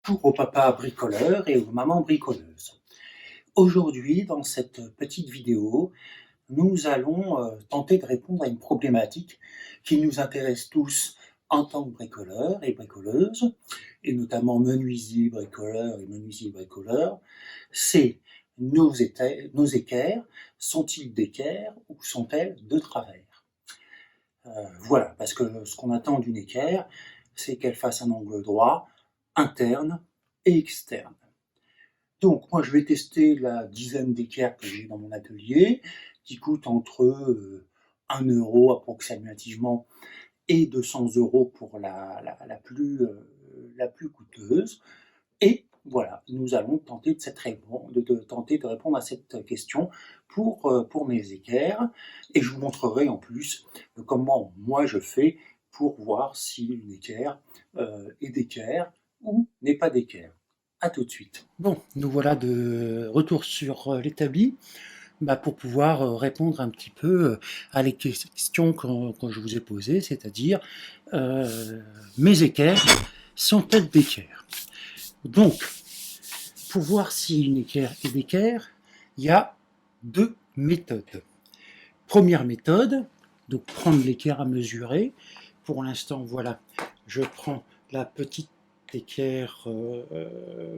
Bonjour aux papas bricoleurs et aux mamans bricoleuses. Aujourd'hui, dans cette petite vidéo, nous allons tenter de répondre à une problématique qui nous intéresse tous en tant que bricoleurs et bricoleuses, et notamment menuisiers bricoleurs et menuisiers bricoleurs. C'est nos équerres, sont-ils d'équerre ou sont-elles de travers? Voilà, parce que ce qu'on attend d'une équerre, c'est qu'elle fasse un angle droit, interne et externe. Donc moi je vais tester la dizaine d'équerres que j'ai dans mon atelier, qui coûtent entre 1 euro approximativement et 200 euros pour la plus coûteuse. Et voilà, nous allons tenter tenter de répondre à cette question pour mes équerres. Et je vous montrerai en plus comment moi je fais pour voir si une équerre est d'équerre ou n'est pas d'équerre. À tout de suite. Bon, nous voilà de retour sur l'établi pour pouvoir répondre un petit peu à les questions que je vous ai posées, c'est-à-dire mes équerres sont-elles d'équerre? Donc, pour voir si une équerre est d'équerre, il y a deux méthodes. Première méthode, donc prendre l'équerre à mesurer. Pour l'instant, voilà, je prends la petite équerre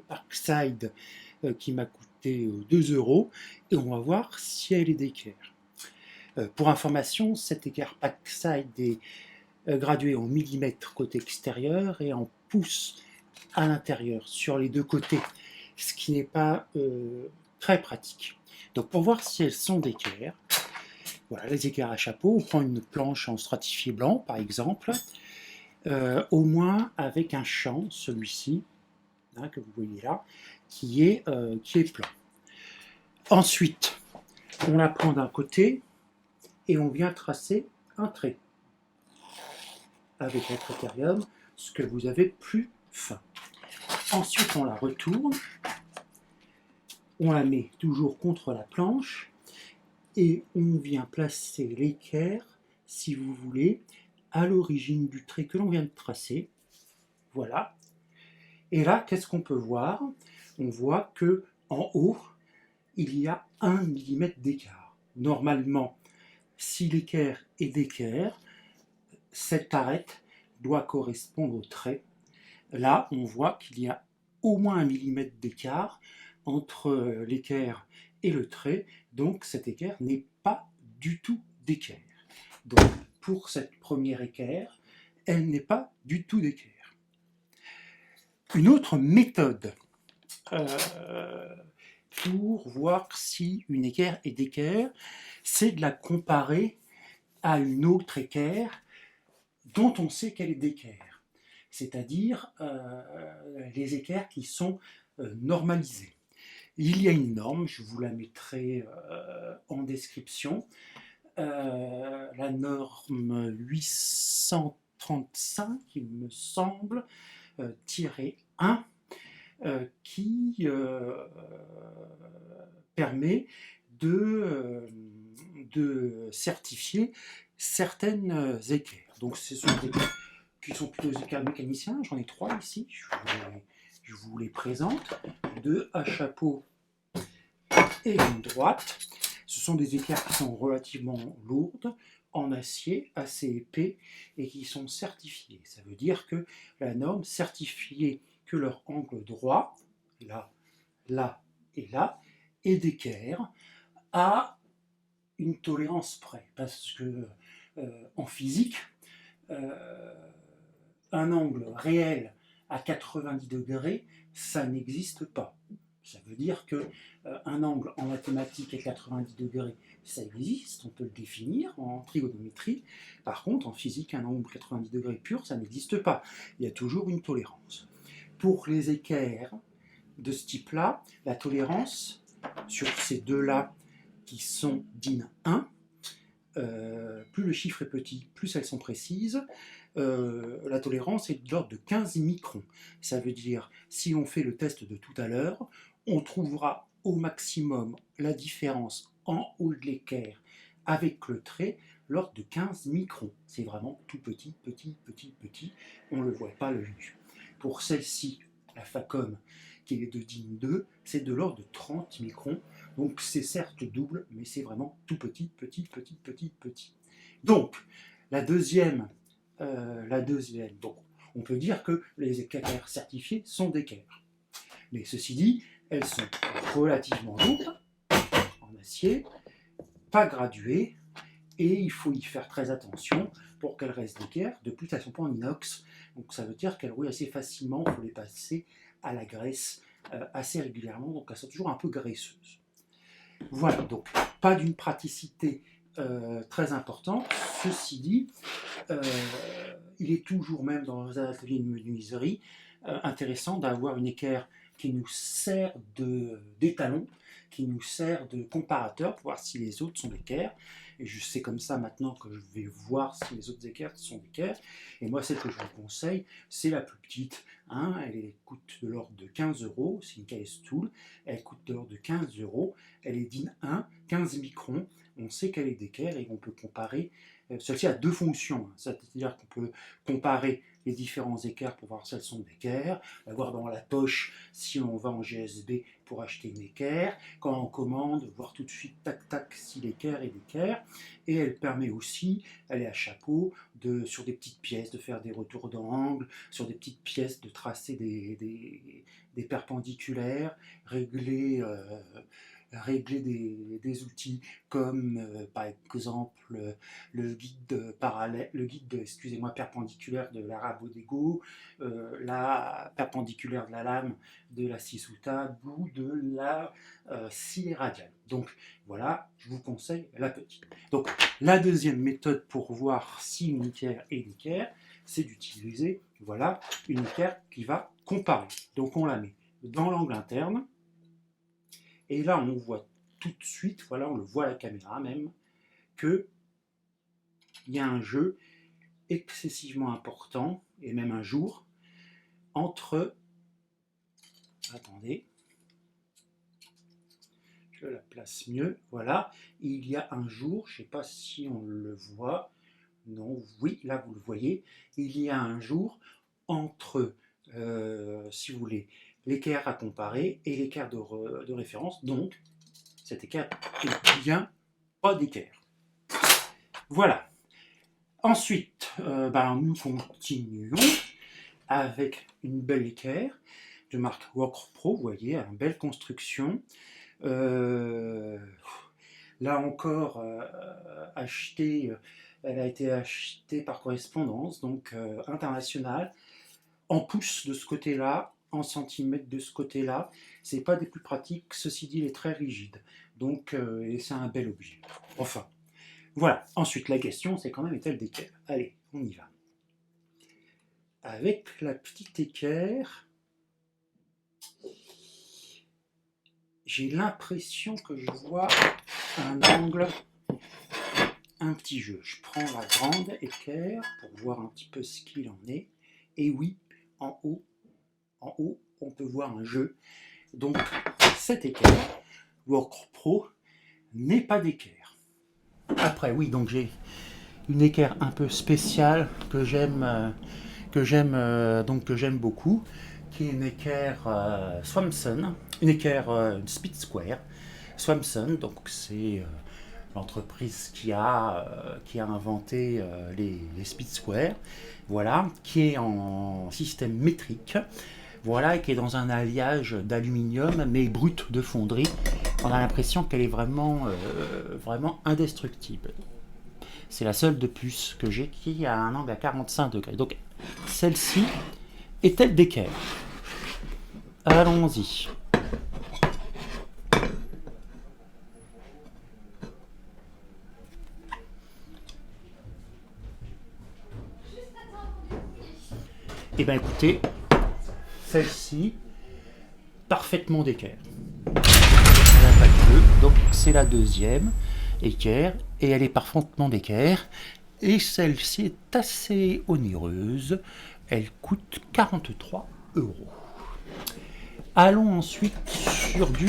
Parkside qui m'a coûté 2 euros et on va voir si elle est d'équerre. Pour information, cette équerre Parkside est graduée en millimètres côté extérieur et en pouces à l'intérieur sur les deux côtés, ce qui n'est pas très pratique. Donc pour voir si elles sont d'équerre, voilà, les équerres à chapeau, on prend une planche en stratifié blanc par exemple, au moins avec un champ, celui-ci, hein, que vous voyez là, qui est plat. Ensuite, on la prend d'un côté et on vient tracer un trait avec un critérium, ce que vous avez plus fin. Ensuite, on la retourne, on la met toujours contre la planche et on vient placer l'équerre, si vous voulez, à l'origine du trait que l'on vient de tracer. Voilà. Et là, qu'est-ce qu'on peut voir? On voit que en haut, il y a 1 mm d'écart. Normalement, si l'équerre est d'équerre, cette arête doit correspondre au trait. Là, on voit qu'il y a au moins 1 mm d'écart entre l'équerre et le trait, donc cette équerre n'est pas du tout d'équerre. Donc pour cette première équerre, elle n'est pas du tout d'équerre. Une autre méthode pour voir si une équerre est d'équerre, c'est de la comparer à une autre équerre dont on sait qu'elle est d'équerre, c'est-à-dire les équerres qui sont normalisées. Il y a une norme, je vous la mettrai en description, la norme 835, il me semble, tiré 1, qui permet de certifier certaines équerres. Donc ce sont des équerres qui sont plutôt des équerres mécaniciens, j'en ai 3 ici, je vous les présente, 2 à chapeau et une droite. Ce sont des équerres qui sont relativement lourdes, en acier, assez épais, et qui sont certifiées. Ça veut dire que la norme certifiait que leur angle droit, là, là et là, est d'équerre à une tolérance près. Parce que en physique, un angle réel à 90 degrés, ça n'existe pas. Ça veut dire que un angle en mathématiques à 90 degrés, ça existe, on peut le définir en trigonométrie. Par contre, en physique, un angle 90 degrés pur, ça n'existe pas. Il y a toujours une tolérance. Pour les équerres de ce type-là, la tolérance sur ces deux-là qui sont DIN 1, plus le chiffre est petit, plus elles sont précises. La tolérance est de l'ordre de 15 microns. Ça veut dire, si on fait le test de tout à l'heure, on trouvera au maximum la différence en haut de l'équerre avec le trait, l'ordre de 15 microns. C'est vraiment tout petit, petit, petit, petit. On ne le voit pas à l'œil nu. Pour celle-ci, La Facom, qui est de DIN 2, c'est de l'ordre de 30 microns. Donc c'est certes double, mais c'est vraiment tout petit, petit, petit, petit, petit. Donc, la deuxième, donc, on peut dire que les équerres certifiées sont d'équerre. Mais ceci dit, elles sont relativement lourdes, en acier, pas graduées, et il faut y faire très attention pour qu'elles restent d'équerre. De plus, elles ne sont pas en inox, donc ça veut dire qu'elles rouillent assez facilement, il faut les passer à la graisse assez régulièrement, donc elles sont toujours un peu graisseuses. Voilà, donc pas d'une praticité très importante. Ceci dit, il est toujours, même dans les ateliers de menuiserie, intéressant d'avoir une équerre qui nous sert d'étalon, qui nous sert de comparateur pour voir si les autres sont d'équerre. Et je sais comme ça maintenant que je vais voir si les autres équerres sont d'équerre. Et moi, celle que je vous conseille, c'est la plus petite. Hein, elle coûte de l'ordre de 15 €. C'est une KS Tool. Elle coûte de l'ordre de 15 €. Elle est DIN 1, 15 microns. On sait qu'elle est d'équerre et on peut comparer. Celle-ci a deux fonctions. Hein, c'est-à-dire qu'on peut comparer les différents équerres pour voir si elles sont d'équerre, voir dans la poche si on va en GSB pour acheter une équerre, quand on commande, voir tout de suite tac tac si l'équerre est d'équerre, et elle permet aussi, elle est à chapeau, sur des petites pièces de faire des retours d'angle, sur des petites pièces de tracer des perpendiculaires, régler des outils comme par exemple le guide parallèle, excusez-moi, perpendiculaire de la Rabodego, la perpendiculaire de la lame de la scie sous table ou de la scie radiale. Donc voilà, je vous conseille la petite. Donc la deuxième méthode pour voir si une équerre est d'équerre, c'est d'utiliser voilà, une équerre qui va comparer. Donc on la met dans l'angle interne. Et là, on voit tout de suite, voilà, on le voit à la caméra même, qu'il y a un jeu excessivement important, et même un jour, entre... Attendez, je la place mieux, voilà. Il y a un jour, je ne sais pas si on le voit, non, oui, là vous le voyez, il y a un jour entre, si vous voulez, l'équerre à comparer et l'équerre de référence, donc cet équerre est bien pas d'équerre. Voilà. Ensuite, nous continuons avec une belle équerre de marque Workpro, vous voyez, une belle construction. Là encore, elle a été achetée par correspondance, donc internationale, en pouces de ce côté-là, en centimètres de ce côté-là. C'est pas des plus pratiques, ceci dit, il est très rigide. Donc, c'est un bel objet. Enfin, voilà. Ensuite, la question, c'est quand même, est-elle d'équerre? Allez, on y va. Avec la petite équerre, j'ai l'impression que je vois un angle, un petit jeu. Je prends la grande équerre pour voir un petit peu ce qu'il en est. Et oui, en haut, on peut voir un jeu. Donc, cette équerre, Workpro, n'est pas d'équerre. Après, oui, donc j'ai une équerre un peu spéciale que j'aime beaucoup, qui est une équerre Swanson, une équerre une Speed Square Swanson. Donc c'est l'entreprise qui a inventé les Speed Square, voilà, qui est en système métrique. Voilà, et qui est dans un alliage d'aluminium, mais brut de fonderie. On a l'impression qu'elle est vraiment indestructible. C'est la seule de plus que j'ai qui a un angle à 45 degrés. Donc, celle-ci est-elle d'équerre? Allons-y. Eh bien, écoutez, celle-ci, parfaitement d'équerre. Elle n'a pas de bleu, donc c'est la deuxième équerre, et elle est parfaitement d'équerre. Et celle-ci est assez onéreuse, elle coûte 43 €. Allons ensuite sur du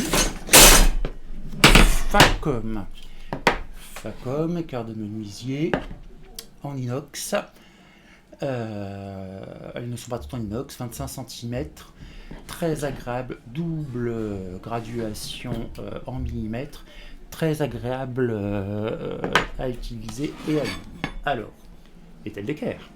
Facom. Facom, équerre de menuisier en inox. Elles ne sont pas toutes en inox, 25 cm. très agréable, double graduation en millimètres, très agréable à utiliser et à lire. Alors, est-elle d'équerre?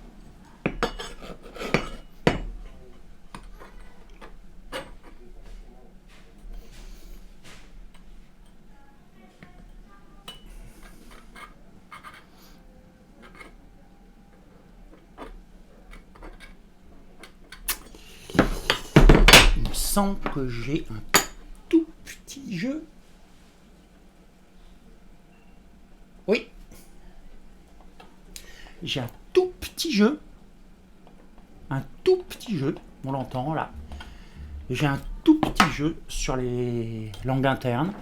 Il me semble que j'ai un tout petit jeu. Oui. J'ai un tout petit jeu. Un tout petit jeu. On l'entend là. J'ai un tout petit jeu sur les langues internes.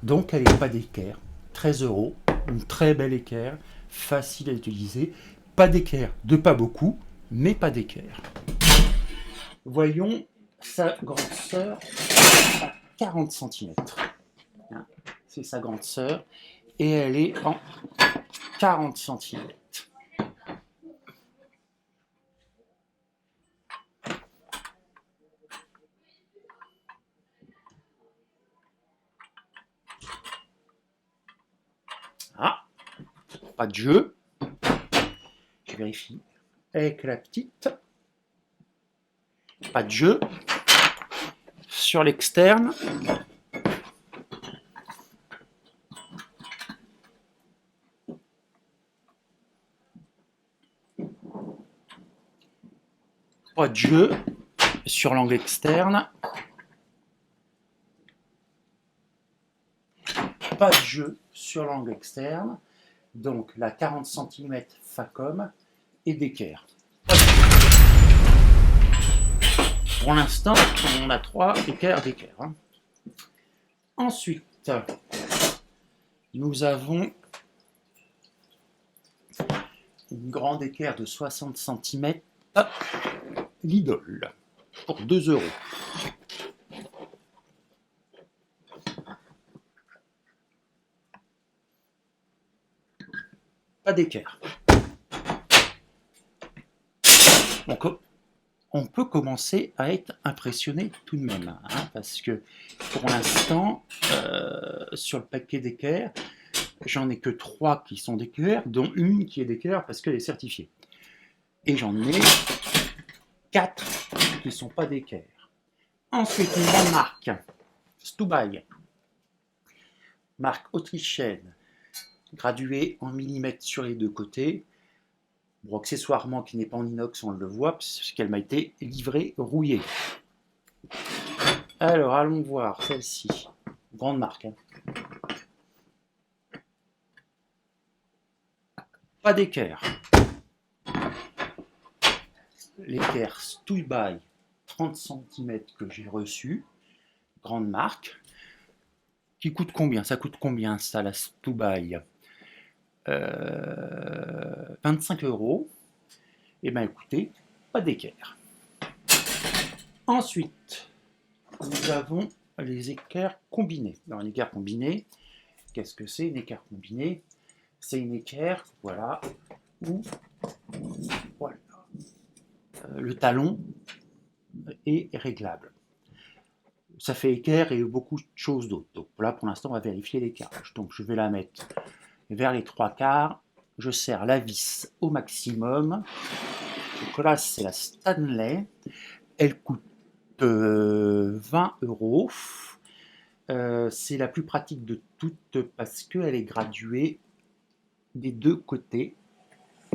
Donc elle n'est pas d'équerre. 13 €. Une très belle équerre. Facile à utiliser. Pas d'équerre de pas beaucoup. Mais pas d'équerre. Voyons sa grande sœur à 40 cm. C'est sa grande sœur. Et elle est en 40 cm. Ah, pas de jeu. Je vérifie. Avec la petite. Pas de jeu. Sur l'externe. Pas de jeu. Sur l'angle externe. Pas de jeu sur l'angle externe. Donc la 40 cm Facom et d'équerre. Pour l'instant, on a 3 équerres d'équerre. Ensuite, nous avons une grande équerre de 60 cm Lidl pour 2 €. Pas d'équerre. Donc, on peut commencer à être impressionné tout de même, hein, parce que pour l'instant, sur le paquet d'équerre, j'en ai que 3 qui sont d'équerre, dont une qui est d'équerre parce qu'elle est certifiée. Et j'en ai 4 qui ne sont pas d'équerre. Ensuite, une grande marque, Stubai, marque autrichienne, graduée en millimètres sur les 2 côtés. Bon, accessoirement, qui n'est pas en inox, on le voit, puisqu'elle m'a été livrée rouillée. Alors, allons voir celle-ci. Grande marque. Hein. Pas d'équerre. L'équerre Stubai 30 cm que j'ai reçu. Grande marque. Qui coûte combien? Ça coûte combien, ça, la Stubai 25 €. Eh bien, écoutez, pas d'équerre. Ensuite, nous avons les équerres combinées. Alors, une équerre combinée, qu'est-ce que c'est une équerre combinée? C'est une équerre, voilà, où voilà, le talon est réglable. Ça fait équerre et beaucoup de choses d'autres. Donc là, pour l'instant, on va vérifier l'équerrage. Donc, je vais la mettre vers les 3/4. Je serre la vis au maximum. Donc là, c'est la Stanley. Elle coûte 20 €. C'est la plus pratique de toutes parce qu'elle est graduée des 2 côtés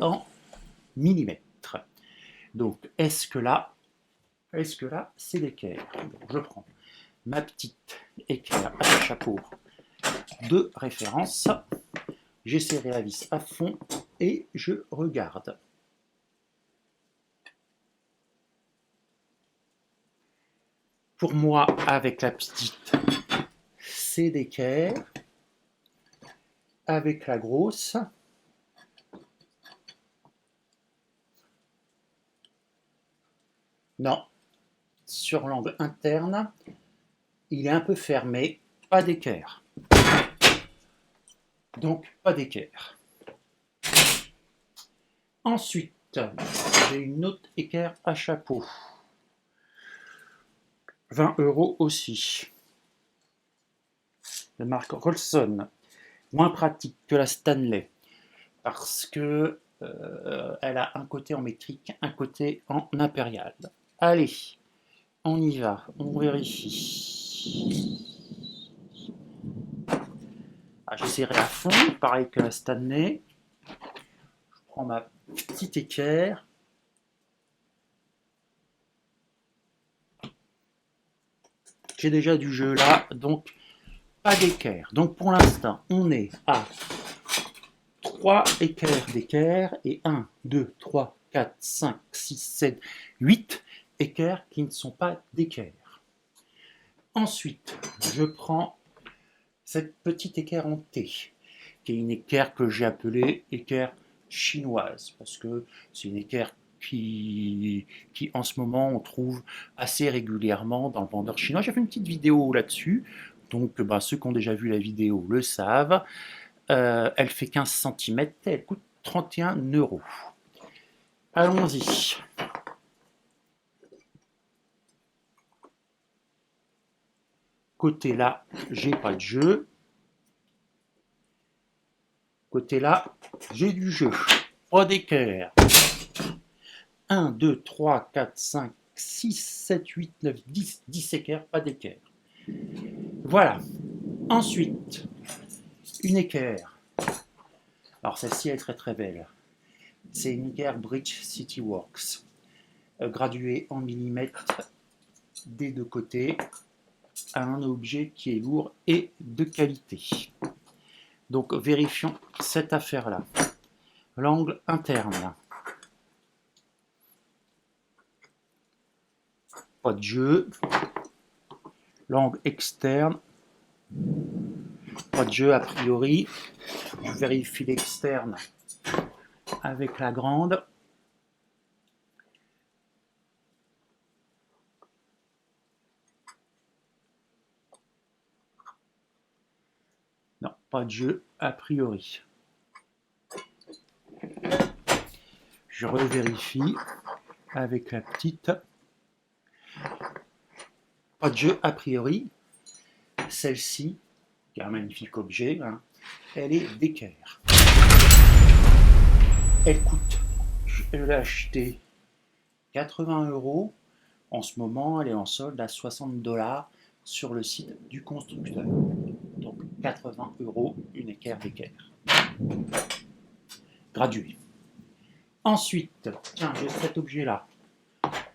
en millimètres. Donc, est-ce que là, c'est l'équerre? Je prends ma petite équerre à chapeau de référence. J'ai serré la vis à fond et je regarde. Pour moi, avec la petite, c'est d'équerre. Avec la grosse, non. Sur l'angle interne, il est un peu fermé, pas d'équerre. Donc, pas d'équerre. Ensuite, j'ai une autre équerre à chapeau. 20 € aussi. De marque Rolson. Moins pratique que la Stanley. Parce que elle a un côté en métrique, un côté en impérial. Allez, on y va, on vérifie. Ah, je serrai à fond, pareil que la Stanley. Je prends ma petite équerre. J'ai déjà du jeu là, donc pas d'équerre. Donc pour l'instant, on est à 3 équerres d'équerre et 1, 2, 3, 4, 5, 6, 7, 8 équerres qui ne sont pas d'équerre. Ensuite, je prends cette petite équerre en T, qui est une équerre que j'ai appelée équerre chinoise, parce que c'est une équerre qui en ce moment on trouve assez régulièrement dans le vendeur chinois. J'ai fait une petite vidéo là-dessus, donc ceux qui ont déjà vu la vidéo le savent. Elle fait 15 cm, elle coûte 31 €. Allons-y. Côté là, j'ai pas de jeu. Côté là, j'ai du jeu. Pas d'équerre. 1, 2, 3, 4, 5, 6, 7, 8, 9, 10. 10 équerres, pas d'équerre. Voilà. Ensuite, une équerre. Alors celle-ci est très très belle. C'est une équerre Bridge City Works. Graduée en millimètres des deux côtés. À un objet qui est lourd et de qualité. Donc vérifions cette affaire-là. L'angle interne. Pas de jeu. L'angle externe. Pas de jeu a priori. Je vérifie l'externe avec la grande. Non, pas de jeu a priori. Je revérifie avec la petite. Pas de jeu a priori. Celle-ci, qui est un magnifique objet, elle est d'équerre. Elle coûte, je l'ai achetée 80 €. En ce moment, elle est en solde à 60 $ sur le site du constructeur. Donc 80 € une équerre d'équerre. Graduée. Ensuite, tiens, j'ai cet objet-là,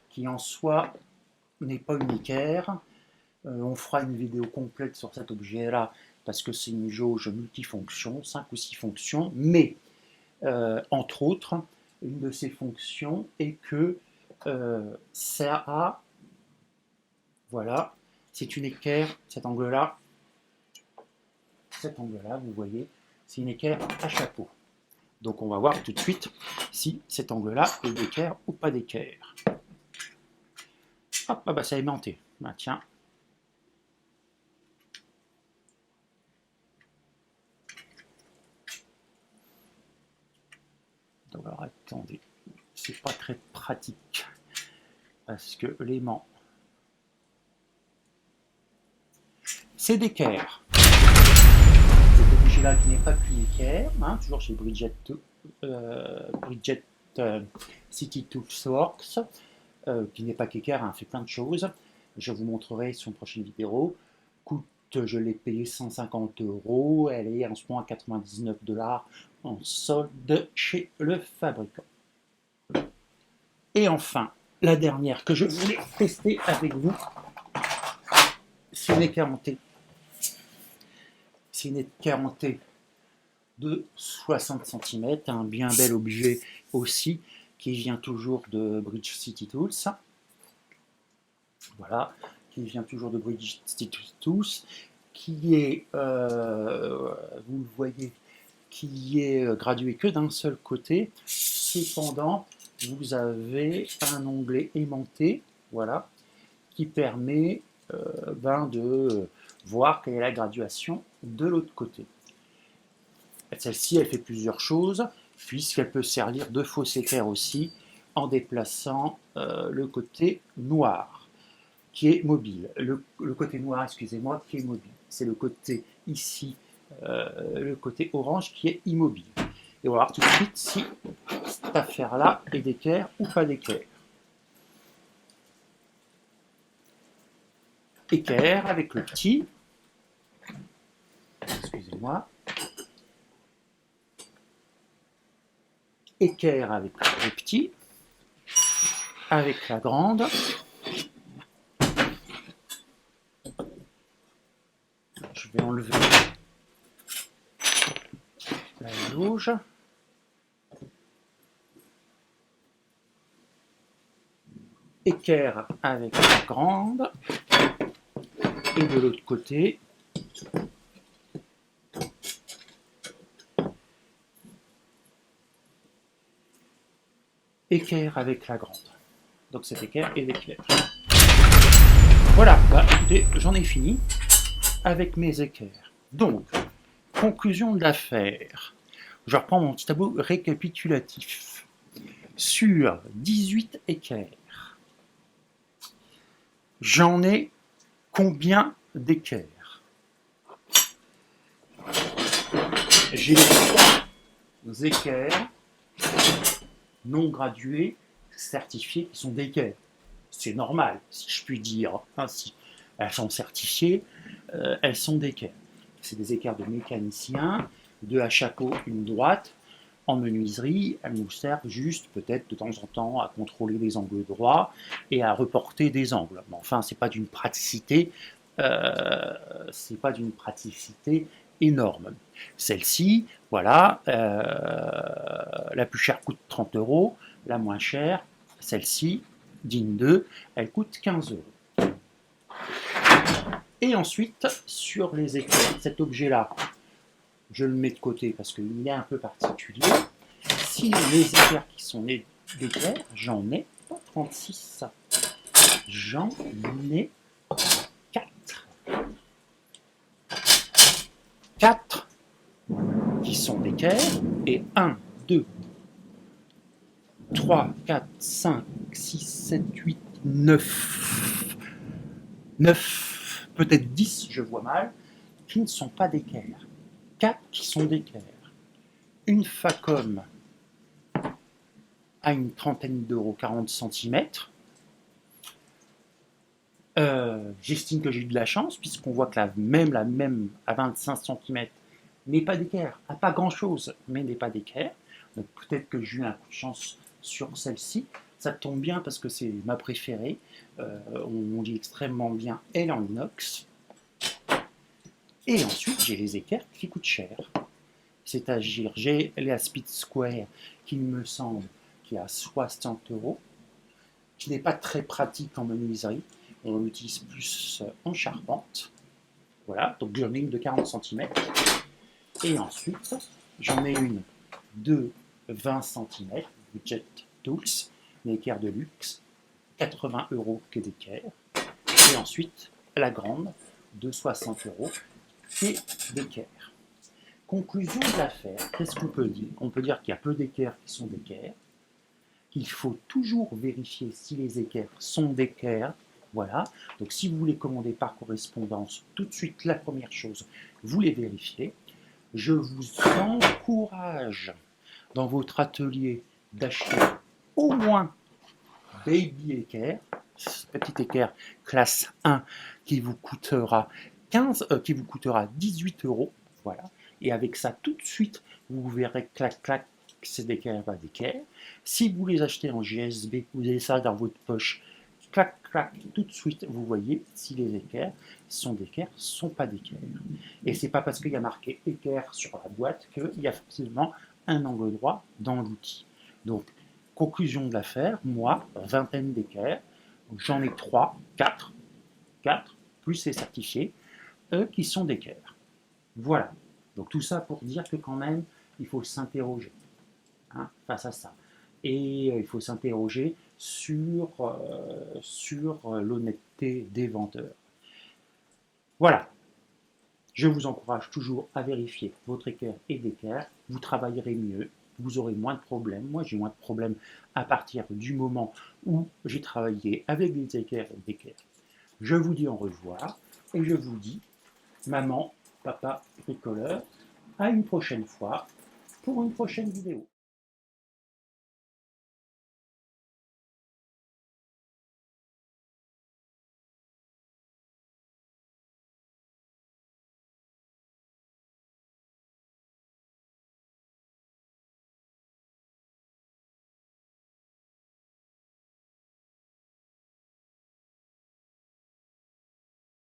qui en soi n'est pas une équerre. On fera une vidéo complète sur cet objet-là, parce que c'est une jauge multifonction, 5 ou 6 fonctions, mais entre autres, une de ces fonctions est que ça a, voilà, c'est une équerre, cet angle-là, vous voyez, c'est une équerre à chapeau. Donc on va voir tout de suite si cet angle-là est d'équerre ou pas d'équerre. Hop, ça est aimanté. Tiens. Alors attendez, c'est pas très pratique parce que l'aimant, c'est d'équerre. Cet objet-là qui n'est pas qu'une équerre, toujours chez Bridge City Toolsworks, qui n'est pas qu'équerre, fait plein de choses. Je vous montrerai sur une prochaine vidéo. Je l'ai payé 150 €. Elle est en ce moment à 99 $ en solde chez le fabricant. Et enfin, la dernière que je voulais tester avec vous, c'est une équerre en T. C'est une équerre en T de 60 cm, un bien bel objet aussi, qui vient toujours de Bridge City Tools. Voilà, qui vient toujours de Bridge City Tools, qui est, vous le voyez, qui est gradué que d'un seul côté. Cependant, vous avez un onglet aimanté, voilà, qui permet de voir quelle est la graduation de l'autre côté. Celle-ci, elle fait plusieurs choses, puisqu'elle peut servir de fausse équerre aussi, en déplaçant le côté noir. qui est mobile. Le côté noir, excusez-moi, qui est mobile. C'est le côté ici, le côté orange qui est immobile. Et on va voir tout de suite si cette affaire-là est d'équerre ou pas d'équerre. Équerre avec le petit. Excusez-moi. Équerre avec le petit. Avec la grande. Je vais enlever la jauge. Équerre avec la grande. Et de l'autre côté, équerre avec la grande. Donc cet équerre est l'équerre. Voilà, bah, j'en ai fini avec mes équerres. Donc, conclusion de l'affaire. Je reprends mon petit tableau récapitulatif. Sur 18 équerres, j'en ai combien d'équerres? J'ai les 3 équerres non gradués, certifiés, qui sont d'équerres. C'est normal, si je puis dire. Ainsi, elles sont certifiées, elles sont d'équerres. C'est des équerres de mécanicien, deux à chaque eau, une droite. En menuiserie, elles nous servent juste peut-être de temps en temps à contrôler les angles droits et à reporter des angles. Mais enfin, c'est pas d'une praticité énorme. Celle-ci, voilà, la plus chère coûte 30 €, la moins chère, celle-ci, DIN 2, elle coûte 15 €. Et ensuite, sur les équerres, cet objet-là, je le mets de côté parce qu'il est un peu particulier. Si les équerres qui sont d'équerres, j'en ai pas 36, j'en ai 4. 4 qui sont d'équerre, et 1, 2, 3, 4, 5, 6, 7, 8, 9, 9, peut-être 10, je vois mal, qui ne sont pas d'équerre. 4 qui sont d'équerre. Une Facom à une trentaine d'euros, 40 cm. J'estime que j'ai eu de la chance, puisqu'on voit que la même à 25 cm n'est pas d'équerre, a pas grand chose, mais n'est pas d'équerre. Donc peut-être que j'ai eu un coup de chance sur celle-ci. Ça tombe bien parce que c'est ma préférée. On dit extrêmement bien, elle en inox. Et ensuite, j'ai les équerres qui coûtent cher. C'est-à-dire, j'ai la Speed Square qui me semble qui est à 60 €, qui n'est pas très pratique en menuiserie. On l'utilise plus en charpente. Voilà, donc j'en ai une de 40 cm. Et ensuite, j'en ai une de 20 cm, Jet Tools, une équerre de luxe, 80 € qui est d'équerre. Et ensuite, la grande de 60 € qui est d'équerre. Conclusion de l'affaire, qu'est-ce qu'on peut dire? On peut dire qu'il y a peu d'équerres qui sont d'équerre, qu'il faut toujours vérifier si les équerres sont d'équerre. Voilà, donc si vous voulez commander par correspondance, tout de suite, la première chose, vous les vérifiez. Je vous encourage dans votre atelier d'acheter au moins Baby Équerre, petit équerre classe 1 qui vous coûtera 18 €. Voilà. Et avec ça, tout de suite, vous verrez clac clac, c'est d'équerre, pas d'équerre. Si vous les achetez en GSB, vous avez ça dans votre poche, clac clac, tout de suite, vous voyez si les équerres sont d'équerre, sont pas d'équerre. Et c'est pas parce qu'il y a marqué équerre sur la boîte qu'il y a forcément un angle droit dans l'outil. Donc, conclusion de l'affaire, moi, vingtaine d'équerres, j'en ai 3, 4, plus les certifiés, qui sont d'équerre. Voilà. Donc tout ça pour dire que quand même, il faut s'interroger face à ça. Et il faut s'interroger sur l'honnêteté des vendeurs. Voilà. Je vous encourage toujours à vérifier votre équerre et d'équerre. Vous travaillerez mieux, vous aurez moins de problèmes. Moi, j'ai moins de problèmes à partir du moment où j'ai travaillé avec des équerres et d'équerres. Je vous dis au revoir et je vous dis, maman, papa, bricoleur, à une prochaine fois pour une prochaine vidéo.